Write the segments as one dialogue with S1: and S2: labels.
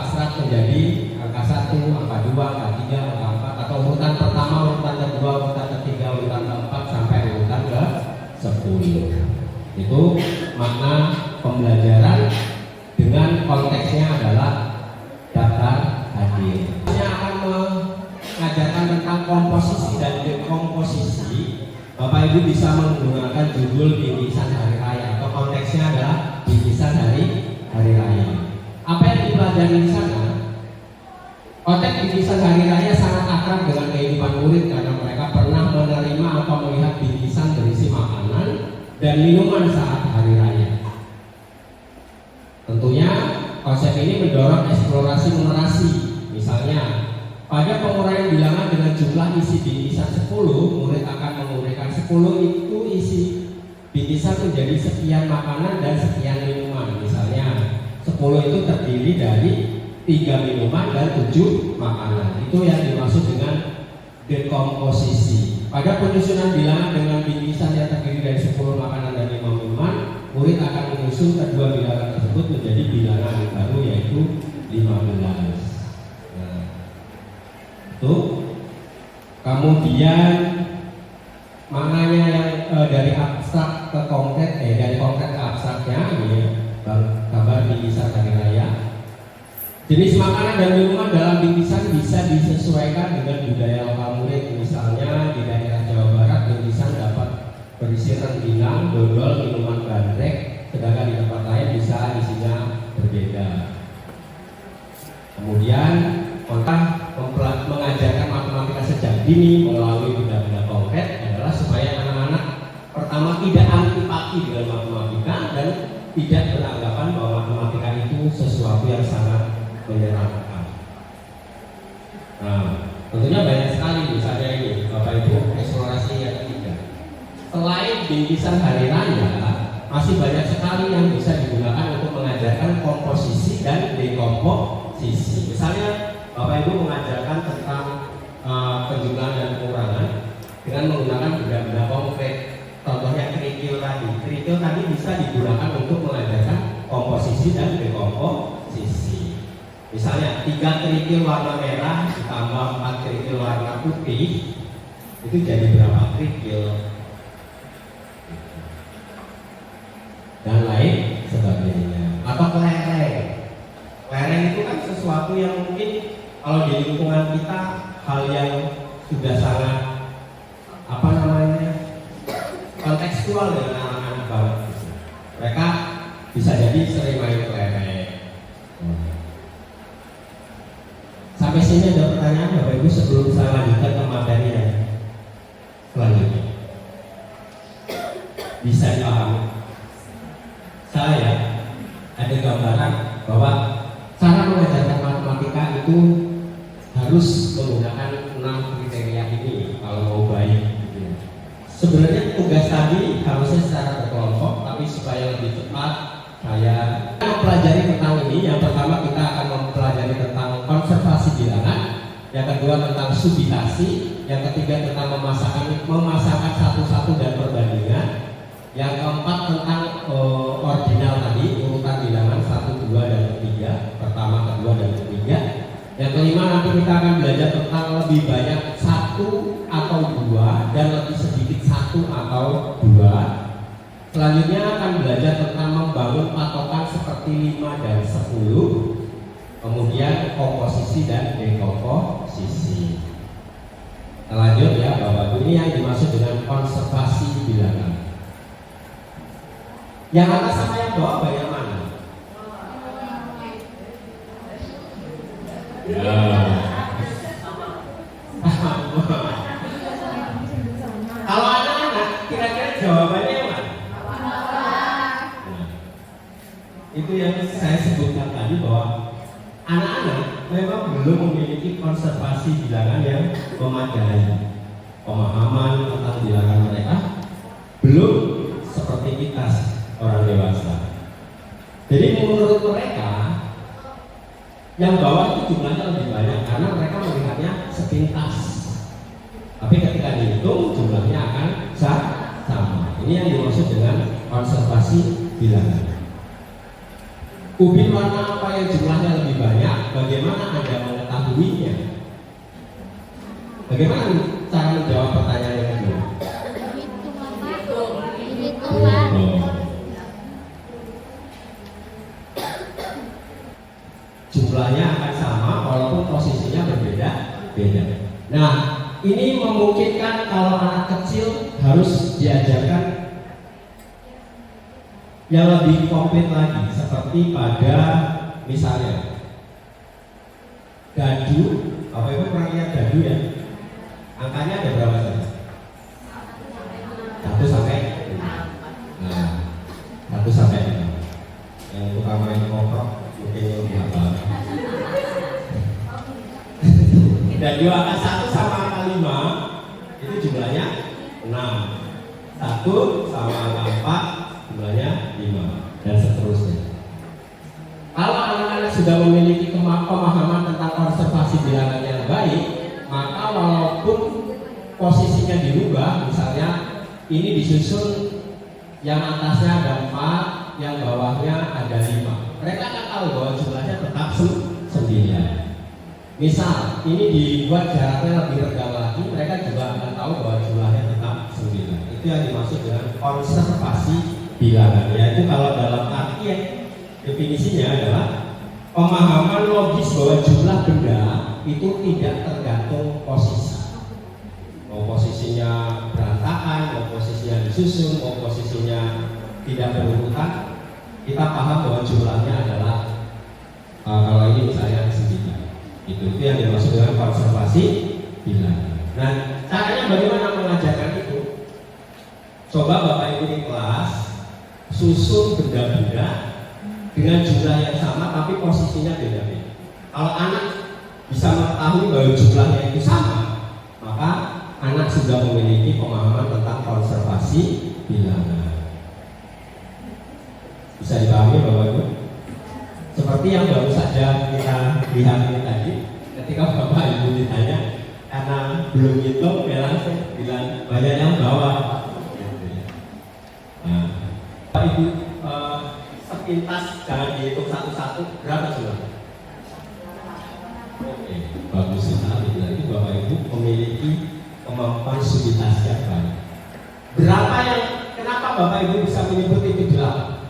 S1: abstrak menjadi angka 1, angka 2, angka 3, angka 4, atau urutan pertama, urutan kedua, urutan ketiga, urutan keempat sampai urutan ke 10. Itu makna pembelajaran dengan konteksnya adalah daftar hadir. Ini akan mengajarkan tentang komposisi dan dekomposisi. Bapak Ibu bisa menggunakan judul bingkisan hari raya atau konteksnya adalah bingkisan hari raya. Apa yang dipelajari di sana? Konteks bingkisan hari raya sangat akrab dengan kehidupan murid karena mereka pernah menerima atau melihat bingkisan berisi makanan dan minuman saat hari raya. Tentunya konsep ini mendorong eksplorasi numerasi. Misalnya, pada penguraian bilangan dengan jumlah isi bingkisan 10, murid akan menguraikan 10 itu isi bingkisan menjadi sekian makanan dan sekian minuman. Misalnya 10 itu terdiri dari 3 minuman dan 7 makanan. Itu yang dimaksud dengan dekomposisi. Pada penyusunan bilangan dengan bingkisan yang terdiri dari 10 makanan dan 5 minuman, murid akan menyusun kedua bilangan tersebut menjadi bilangan yang baru, yaitu 15. Nah, itu. Kemudian maknanya yang dari abstrak ke konkret, dari konkret ke abstraknya, ini gambar bingkisan hari raya. Jenis makanan dan minuman dalam bingkisan bisa disesuaikan dengan budaya lokal murid. Misalnya di daerah Jawa Barat, bingkisan dapat berisi rengginang, dodol, minuman bandrek, sedangkan di tempat lain bisa isinya berbeda. Kemudian mengajarkan matematika sejak dini melalui benda-benda konkret adalah supaya anak-anak pertama tidak antipati dengan matematika dan tidak beranggapan bahwa matematika itu sesuatu yang sangat menyeramkan. Nah, tentunya banyak sekali misalnya ini Bapak Ibu, eksplorasi yang ketiga. Selain bingkisan hari raya, masih banyak sekali yang bisa digunakan untuk mengajarkan komposisi dan dekomposisi. Misalnya Bapak Ibu mengajarkan tentang penjumlahan dan pengurangan dengan menggunakan benda-benda konkret. Contohnya kerikil tadi. Kerikil tadi bisa digunakan untuk mengajarkan komposisi dan dekomposisi. Misalnya 3 kerikil warna merah ditambah 4 kerikil warna putih, itu jadi berapa kerikil? Dan lain sebagainya. Atau kelereng. Kelereng itu kan sesuatu yang mungkin kalau di lingkungan kita hal yang sudah sangat kontekstual dengan anak-anak banget. Mereka bisa jadi sering main kelereng. Sampai sini ada pertanyaan Bapak Ibu sebelum saya lanjutkan ke materi yang selanjutnya. Bisa dipahami? Saya ada gambaran bahwa cara mengajarkan matematika itu harus menggunakan 6 kriteria ini kalau mau baik. Sebenarnya tugas tadi harusnya secara berkelompok, tapi supaya lebih cepat saya mempelajari tentang ini. Yang pertama kita akan mempelajari tentang konservasi bilangan, yang kedua tentang subitasi, yang ketiga tentang memasangkan satu-satu dan perbandingan, yang keempat tentang ordinal tadi, urutan bilangan 1, 2, dan 3, pertama, kedua, dan ketiga. Yang kelima nanti kita akan belajar tentang lebih banyak 1 atau 2 dan lebih sedikit 1 atau 2. Selanjutnya akan belajar tentang membangun patokan seperti 5 dan 10. Kemudian komposisi dan dekomposisi. Lanjut ya Bapak, ini yang dimaksud dengan konservasi bilangan. Yang atas sama yang bawah banyak mana? Ya. Kalau anak-anak kira-kira jawabannya mana? Nah, itu yang saya sebutkan tadi bahwa anak-anak memang belum memiliki konservasi bilangan yang memadai. Pemahaman tentang bilangan mereka belum seperti kita orang dewasa. Jadi menurut mereka yang bawah itu jumlahnya lebih banyak karena mereka melihatnya sepintas. Tapi ketika dihitung jumlahnya akan sama. Ini yang dimaksud dengan konservasi bilangan. Ubin warna apa yang jumlahnya lebih banyak Bagaimana cara menjawab pertanyaan yang kedua? Jumlahnya akan sama walaupun posisinya berbeda-beda. Nah, ini memungkinkan kalau anak kecil harus diajarkan yang lebih komplit lagi, seperti pada misalnya gadu. Apa Ibu pernah lihat gadu ya? Angkanya ada berapa saja? 1 sampai 5. Nah, 1 sampai 5. Yang tukang main koprok mungkin lebih apa? Dan di angka 1 sama angka 5 itu jumlahnya 6. 1 sama angka 4 jumlahnya 5 dan seterusnya. Kalau anak-anak sudah memiliki pemahaman tentang konservasi bilangan yang baik, maka walaupun posisinya dirubah, misalnya ini disusun yang atasnya ada 4, yang bawahnya ada 5, mereka akan tahu bahwa jumlahnya tetap 9. Misal ini dibuat jaraknya lebih renggang lagi, mereka juga akan tahu bahwa jumlahnya tetap 9. Itu yang dimaksud dengan konservasi bilangan, yaitu kalau dalam arti definisinya adalah pemahaman logis bahwa jumlah benda itu tidak tergantung posisi. Mau posisinya berantakan, mau posisinya disusun, mau posisinya tidak berurutan, kita paham bahwa jumlahnya adalah kalau ini misalnya 9. Itu yang dimaksud dengan konservasi bilangan. Nah, caranya bagaimana mengajarkan itu? Coba Bapak Ibu di kelas susun benda-benda dengan jumlah yang sama tapi posisinya beda-beda. Kalau anak bisa mengetahui bahwa jumlahnya itu sama, maka anak sudah memiliki pemahaman tentang konservasi bilangan. Bisa dipahami Bapak Ibu? Seperti yang baru saja kita lihat ini tadi, ketika Bapak Ibu ditanya karena belum hitung, ya langsung bilang banyak yang bawa. Nah, Bapak Ibu sepintas jangan dihitung satu-satu, berapa jumlah? Oke, bagus sekali. Berarti Bapak Ibu memiliki kemampuan subitas yang baik. Berapa yang, kenapa Bapak Ibu bisa menyebut itu berapa?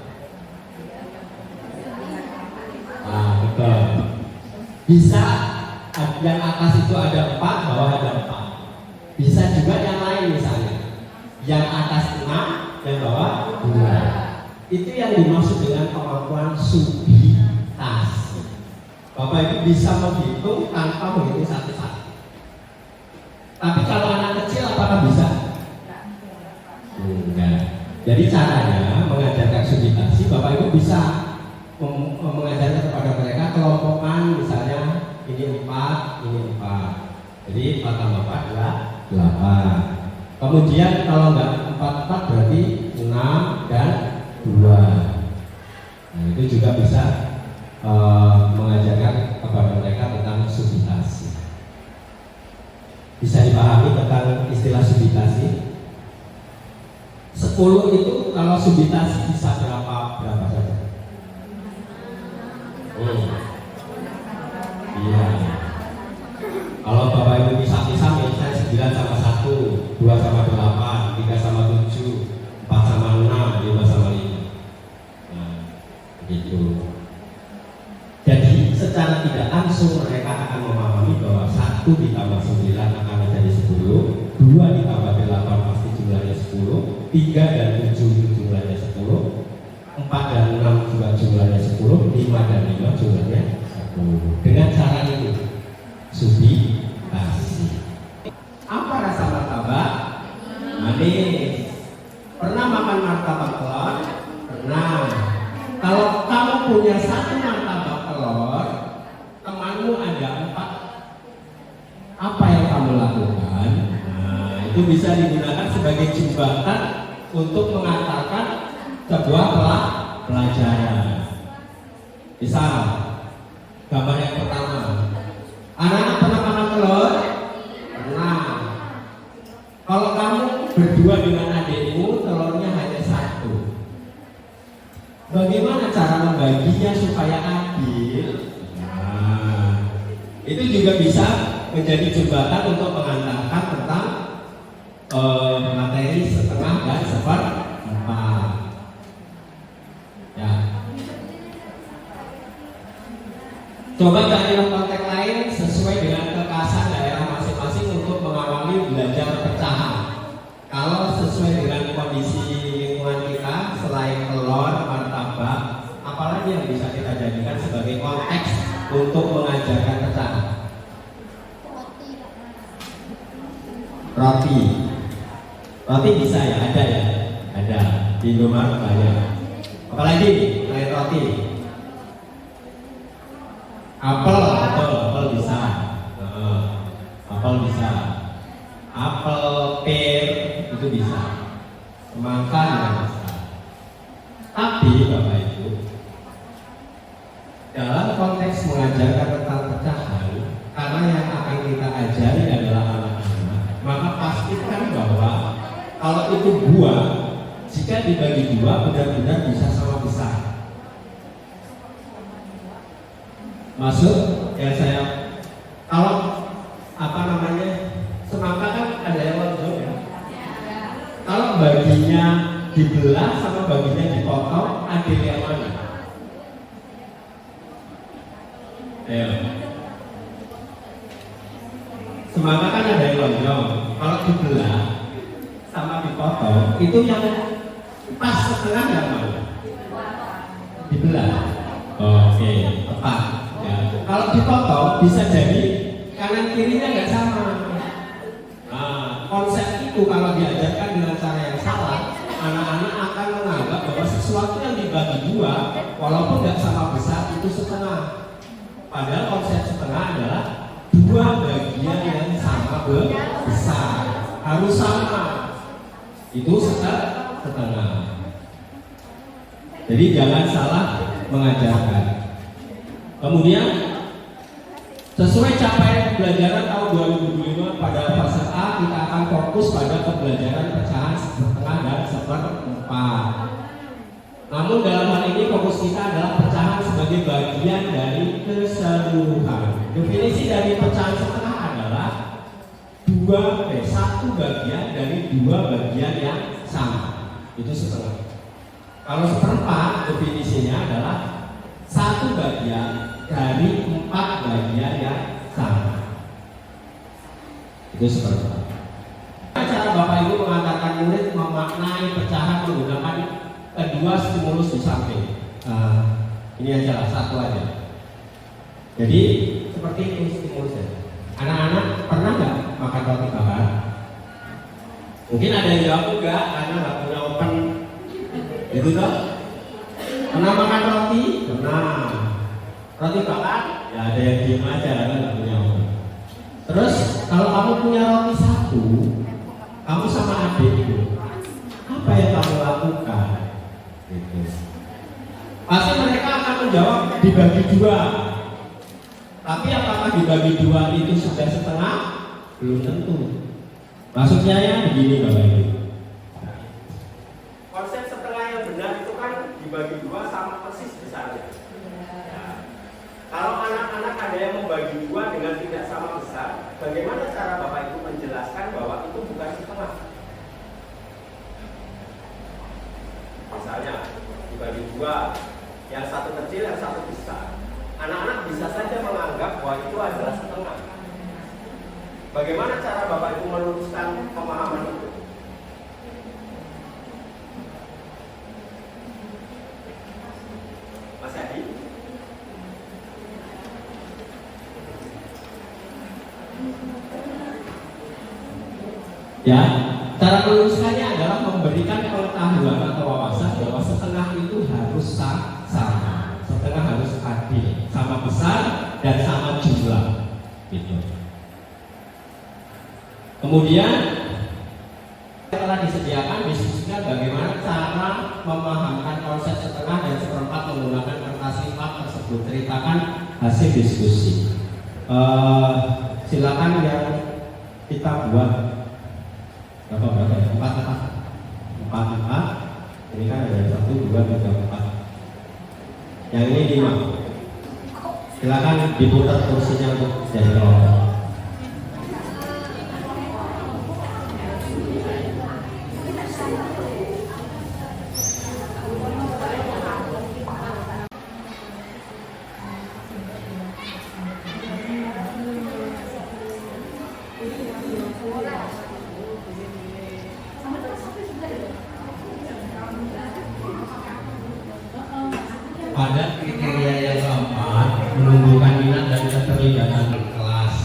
S1: Betul. Bisa yang atas itu ada 4, bawah ada 4. Bisa juga yang lain misalnya, yang atas 6, yang bawah 2. Itu yang dimaksud dengan kemampuan subitasi. Bapak Ibu bisa menghitung tanpa menghitung satu-satu. Tapi kalau anak kecil apakah bisa? Enggak. Jadi caranya mengajarkan subitasi, Bapak Ibu bisa mengajarkan kepada mereka kelompokan, misalnya ini 4, ini 4. Jadi 4 tambah 4 adalah 8. Kemudian kalau enggak 4 berarti 6 dan 2. Nah, itu juga bisa mengajarkan kepada mereka tentang subitasi. Bisa dipahami tentang istilah subitasi? 10 itu kalau subitasi bisa berapa saja? Iya. Kalau Bapak Ibu pisah-pisah, misalnya 9 sama 1, 2 sama 8, 3 sama 7, 4 sama 6, 5 sama 5. Nah, begitu. Jadi secara tidak langsung mereka akan memahami bahwa 1 ditambah 9 akan menjadi 10, 2 ditambah 8 pasti jumlahnya 10, 3 dan 7 itu jumlahnya 10, 4 dan 6 juga jumlahnya 10, 5 dan 5 jumlahnya 10. Dengan cara ini, subitasi. Apa rasa martabak? Manis. Pernah makan martabak telur? Pernah. Kalau kamu punya 1 martabak telur, temanmu ada 4, apa yang kamu lakukan? Nah, itu bisa digunakan sebagai jembatan untuk mengantarkan sebuah pelajaran. Misal, gambar yang pertama, anak-anak pernah makan telur? Pernah. Kalau kamu berdua dengan adikmu, telurnya hanya 1. Bagaimana cara membaginya supaya adil? Nah, itu juga bisa menjadi jembatan untuk mengantarkan tentang materi setengah dan seperempat. Ya. Coba cari konteks lain sesuai dengan kekhasan daerah masing-masing untuk mengawali belajar pecahan. Kalau sesuai dengan kondisi lingkungan kita, selain telur, martabak, apalagi yang bisa kita jadikan sebagai konteks untuk mengajarkan pecahan? Roti. Roti bisa ya, ada ya, ada di Indomaret banyak. Apalagi selain roti? Apel, apel bisa. Apel bisa. Apel, pir itu bisa. Semangka juga bisa. Tapi Bapak Ibu, dalam konteks mengajarkan tentang pecahan, karena yang akan kita ajari adalah anak-anak, maka pastikan bahwa kalau itu buah, jika dibagi dua benar-benar bisa sama besar. Masuk yang saya, kalau apa namanya, semangka kan ada yang lonjong ya. Kalau baginya dibelah sama baginya dipotong, adil yang mana? Ayo. Semangka kan ada yang lonjong. Kalau dibelah sama dipotong, itu yang pas setengah yang mana? Dibelah. Oke, tepat. Ya. Kalau dipotong bisa jadi kanan kirinya nggak sama. Nah, konsep itu kalau diajarkan dengan cara yang salah, anak-anak akan menganggap bahwa sesuatu yang dibagi dua, walaupun nggak sama besar itu setengah. Padahal konsep setengah adalah dua bagian yang sama besar, harus sama. Itu setengah. Jadi jangan salah mengajarkan. Kemudian sesuai capaian pembelajaran tahun 2025 pada fase A, kita akan fokus pada pembelajaran pecahan setengah dan seperempat. Namun dalam hal ini fokus kita adalah pecahan sebagai bagian dari keseluruhan. Definisi dari pecahan setengah adalah satu bagian dari dua bagian yang sama. Itu setengah. Kalau seperempat definisinya adalah satu bagian dari empat bagian yang sama. Itu seperempat. Cara Bapak Ibu mengantarkan murid memaknai pecahan menggunakan kedua stimulus di samping. Ini aja satu aja. Jadi seperti itu stimulusnya. Anak-anak pernah nggak makan roti bakar? Mungkin ada yang jawab enggak karena nggak punya oven. Itu toh? Pernah makan roti? Pernah. Roti bakar? Ya ada yang diem aja karena nggak punya oven. Terus kalau kamu punya roti satu, kamu sama adikmu, apa yang kamu lakukan? Gitu. Pasti mereka akan menjawab dibagi dua. Tapi apakah dibagi dua itu sudah setengah? Belum tentu. Maksudnya ya begini Bapak Ibu. Konsep setengah yang benar itu kan dibagi dua sama persis besarnya. Ya. Kalau anak-anak ada yang membagi dua dengan tidak sama besar, bagaimana cara Bapak Ibu menjelaskan bahwa itu bukan setengah? Misalnya dibagi dua, yang satu kecil, yang satu besar. Anak-anak bisa saja menganggap bahwa itu adalah setengah. Bagaimana cara Bapak Ibu meluruskan pemahaman itu? Mas Adi? Ya, cara meluruskannya adalah memberikan pengetahuan atau wawasan bahwa setengah itu harus sama, setengah harus adil, sama besar dan sama jumlah. Gitu. Kemudian telah disediakan diskusikan bagaimana cara memahamkan konsep setengah dan seperempat menggunakan kertas lipat tersebut. Ceritakan hasil diskusi. Silakan yang kita buat berapa ya? Empat. Ini kan ada 1, 2, 3, 4. Yang ini 5. Silakan diputar kursinya untuk jadi kelompok. datang ke kelas.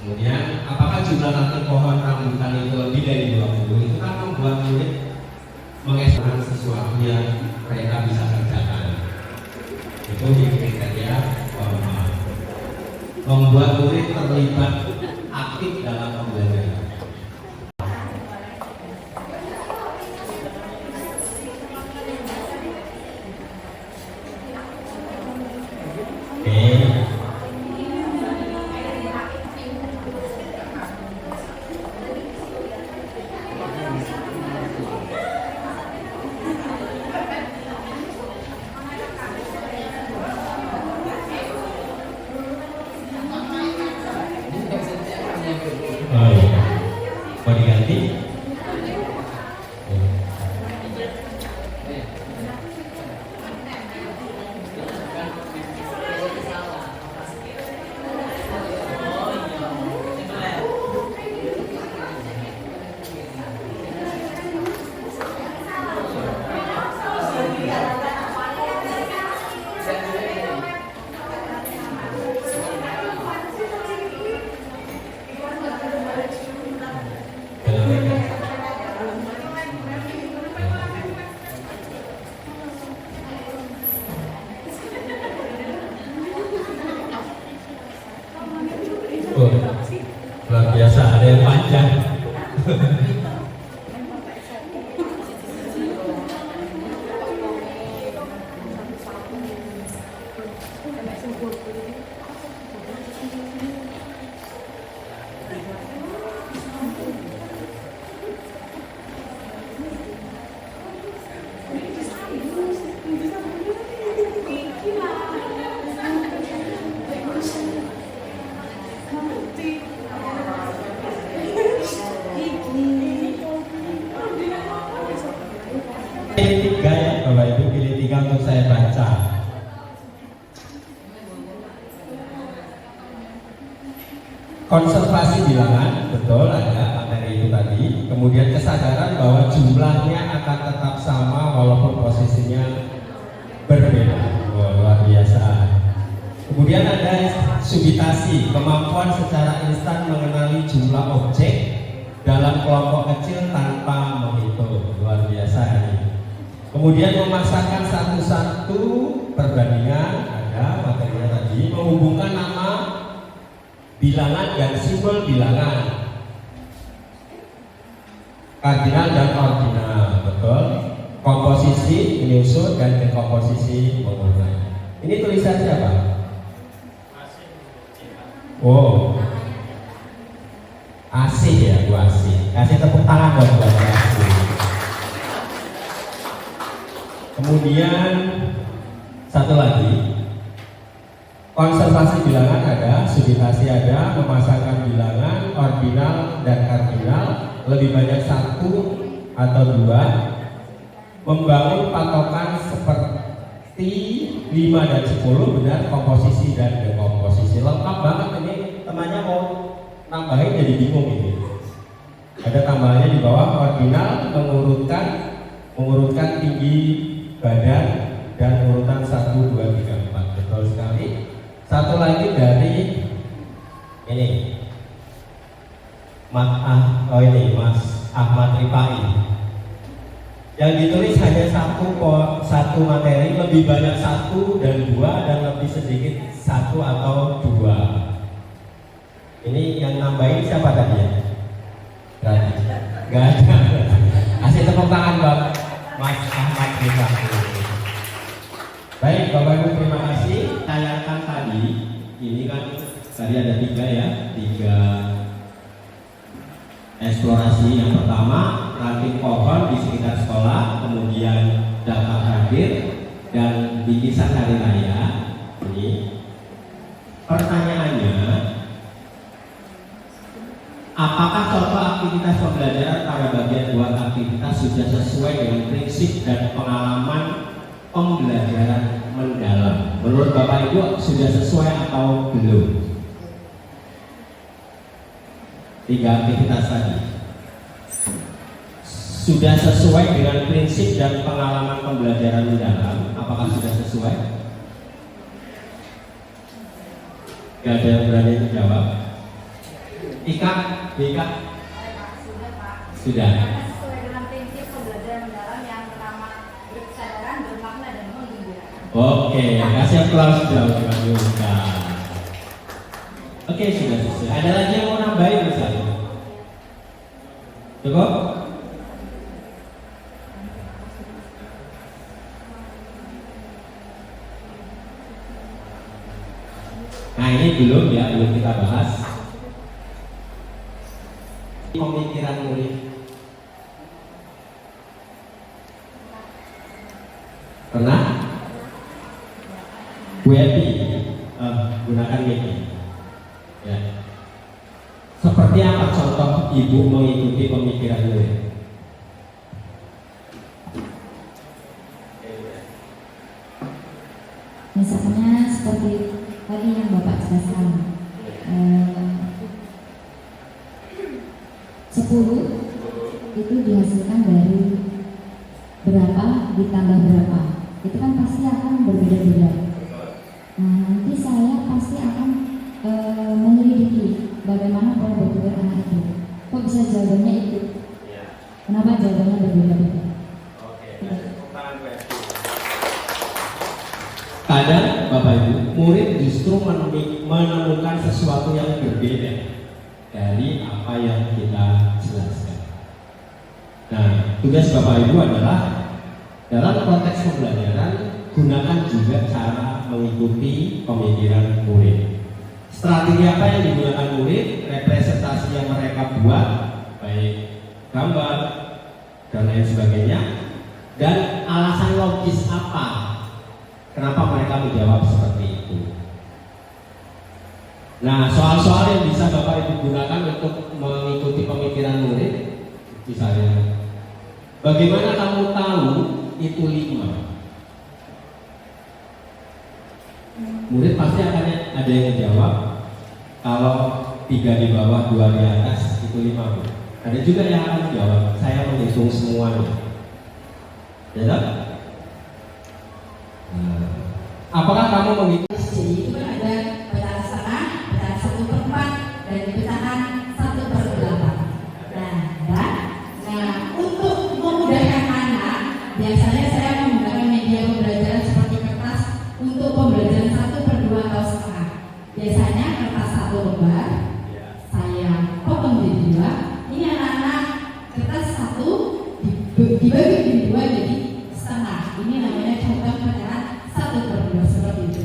S1: Kemudian apakah jumlah ranting pohon rambutan itu lebih dari 20? Itu kan membuat murid mengeksplorasi sesuatu yang mereka bisa kerjakan. Itu kriteria membuat murid terlibat aktif dalam pembelajaran. Mau diganti? Luar biasa, ada yang panjang. Pilih 3 ya Bapak Ibu, pilih 3 untuk saya baca. Konservasi bilangan, betul ada materi itu tadi. Kemudian kesadaran bahwa jumlahnya akan tetap sama walaupun posisinya berbeda. Luar biasa. Kemudian ada subitasi, kemampuan secara instan mengenali jumlah objek dalam kelompok kecil tanpa menghitung. Luar biasa ini. Kemudian memasangkan satu-satu perbandingan, ada materinya tadi, menghubungkan nama bilangan dan simbol bilangan, kardinal dan ordinal, betul. Komposisi menyusun dan dekomposisi mengurai. Ini tulisan siapa? Oh, Asih ya, Bu Asih. Kasih tepuk tangan buat Bu Asih. Kemudian satu lagi, konservasi bilangan ada, subitasi ada, memasangkan bilangan, ordinal dan kardinal, lebih banyak 1 atau 2, membangun patokan seperti 5 dan 10, benar, komposisi dan dekomposisi. Lengkap banget ini, temannya mau nambahin jadi bingung ini. Ada tambahannya di bawah, ordinal mengurutkan tinggi badan dan urutan 1, 2, 3, 4. Betul sekali. Satu lagi dari ini Mas Ahmad Rifai. Yang ditulis hanya satu materi, lebih banyak 1 dan 2 dan lebih sedikit 1 atau 2. Ini yang nambahin siapa tadi ya? Gak ada. Kasih tepuk tangan Bang Mas Ahmad Rifai. Baik Bapak Ibu, terima kasih. Tayangkan tadi, ini kan tadi ada 3 ya, 3 eksplorasi. Yang pertama, ranting pohon di sekitar sekolah, kemudian daftar hadir dan bingkisan hari raya. Ini pertanyaannya, apakah contoh aktivitas pembelajaran pada bagian buat aktivitas sudah sesuai dengan prinsip dan pengalaman pembelajaran mendalam? Menurut Bapak Ibu sudah sesuai atau belum? 3 aktivitas tadi sudah sesuai dengan prinsip dan pengalaman pembelajaran mendalam? Apakah sudah sesuai? Gak ada yang berani menjawab. Ika, Ika,
S2: Sudah Pak.
S1: sudah.
S2: Karena sesuai dengan prinsip pembelajaran mendalam yang pertama berkesadaran, bermakna dan menggembirakan.
S1: Oke, kasih aplaus dulu Mas Yuka. Oke, sudah selesai. Ada lagi yang mau nambahin misalnya? Cukup? Nah ini belum ya, belum kita bahas. Pemikiran murid. Pernah? Bu Epi, gunakan Wiki. Ya. Seperti apa contoh ibu mengikuti pemikiran murid?
S3: Misalnya seperti tadi yang Bapak jelaskan, 10 itu dihasilkan dari berapa ditambah berapa, itu kan pasti akan berbeda-beda. Nah nanti saya pasti akan menyelidiki bagaimana pola berpikir anak itu. Kok bisa jawabannya itu? Kenapa jawabannya berbeda-beda?
S1: Kadang Bapak Ibu, murid justru menemukan sesuatu yang berbeda dari apa yang kita jelaskan. Nah, tugas Bapak Ibu adalah dalam konteks pembelajaran gunakan juga cara mengikuti pemikiran murid. Strategi apa yang digunakan murid, representasi yang mereka buat, baik gambar dan lain sebagainya, dan alasan logis apa kenapa mereka menjawab seperti itu. Nah, soal-soal yang bisa Bapak Ibu gunakan untuk mengikuti pemikiran murid, misalnya, bagaimana kamu tahu itu 5? Murid pasti akan ada yang menjawab, kalau 3 di bawah, 2 di atas, itu 5. Ada juga yang akan menjawab, saya menghitung semuanya. Ya kan? Apakah kamu mengikuti?
S4: Jadi itu kan ada pecahan setengah, pecahan 1/4, dan pecahan 1/8. Nah, untuk memudahkan anak, biasanya saya menggunakan media pembelajaran seperti kertas untuk pembelajaran 1/2 atau setengah. Biasanya kertas 1 lembar, saya potong jadi 2. Ini anak-anak kertas 1 dibagi jadi 2 jadi setengah. Ini namanya contoh pecahan 1/2 seperti itu.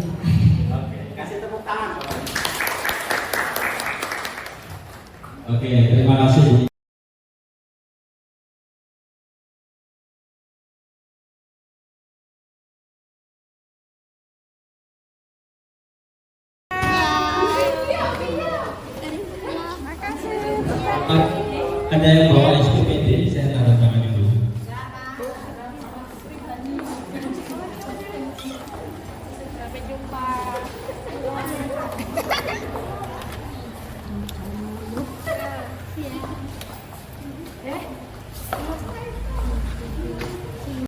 S1: Oke, kasih tepuk tangan. Oke, terima kasih Bu. Ada yang bawa SPPD, saya taruh tangan dulu.